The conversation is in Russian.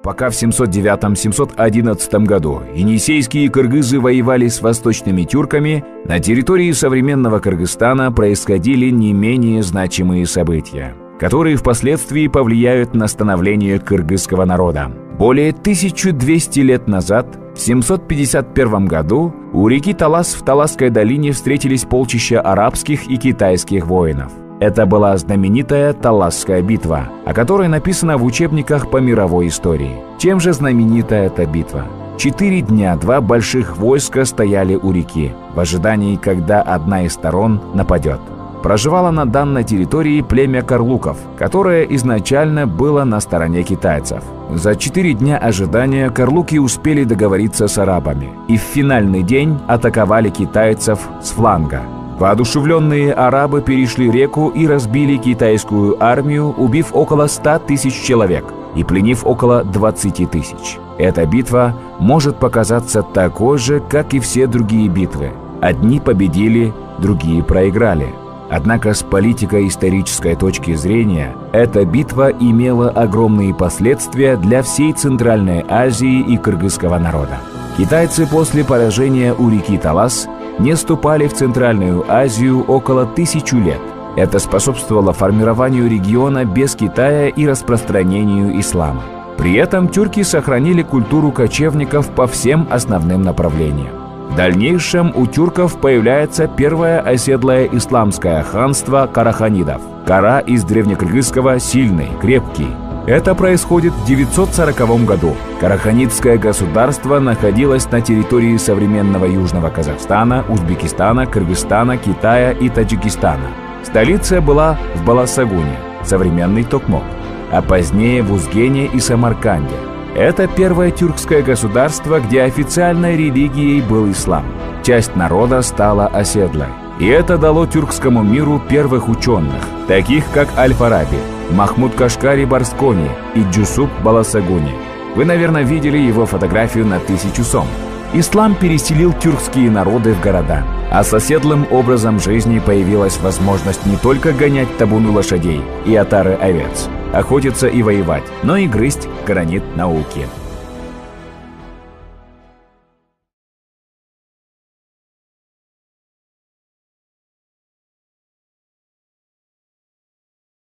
Пока в 709-711 году енисейские кыргызы воевали с восточными тюрками, на территории современного Кыргызстана происходили не менее значимые события, которые впоследствии повлияют на становление кыргызского народа. Более 1200 лет назад, в 751 году, у реки Талас в Таласской долине встретились полчища арабских и китайских воинов. Это была знаменитая Таласская битва, о которой написано в учебниках по мировой истории. Чем же знаменита эта битва? 4 дня два больших войска стояли у реки, в ожидании, когда одна из сторон нападет. Проживало на данной территории племя карлуков, которое изначально было на стороне китайцев. За 4 дня ожидания карлуки успели договориться с арабами и в финальный день атаковали китайцев с фланга. Воодушевленные арабы перешли реку и разбили китайскую армию, убив около 100 тысяч человек и пленив около 20 тысяч. Эта битва может показаться такой же, как и все другие битвы. Одни победили, другие проиграли. Однако с политико-исторической точки зрения эта битва имела огромные последствия для всей Центральной Азии и кыргызского народа. Китайцы после поражения у реки Талас не ступали в Центральную Азию около 1000 лет. Это способствовало формированию региона без Китая и распространению ислама. При этом тюрки сохранили культуру кочевников по всем основным направлениям. В дальнейшем у тюрков появляется первое оседлое исламское ханство караханидов. Кара из древнекыргызского «сильный», «крепкий». Это происходит в 940 году. Караханидское государство находилось на территории современного Южного Казахстана, Узбекистана, Кыргызстана, Китая и Таджикистана. Столица была в Баласагуне, современный Токмок, а позднее в Узгене и Самарканде. Это первое тюркское государство, где официальной религией был ислам. Часть народа стала оседлой. И это дало тюркскому миру первых ученых, таких как Аль-Фараби, Махмуд Кашкари-Барскони и Джусуп Баласагуни. Вы, наверное, видели его фотографию на 1000 сом. Ислам переселил тюркские народы в города, а с оседлым образом жизни появилась возможность не только гонять табуны лошадей и отары овец, охотиться и воевать, но и грызть гранит науки.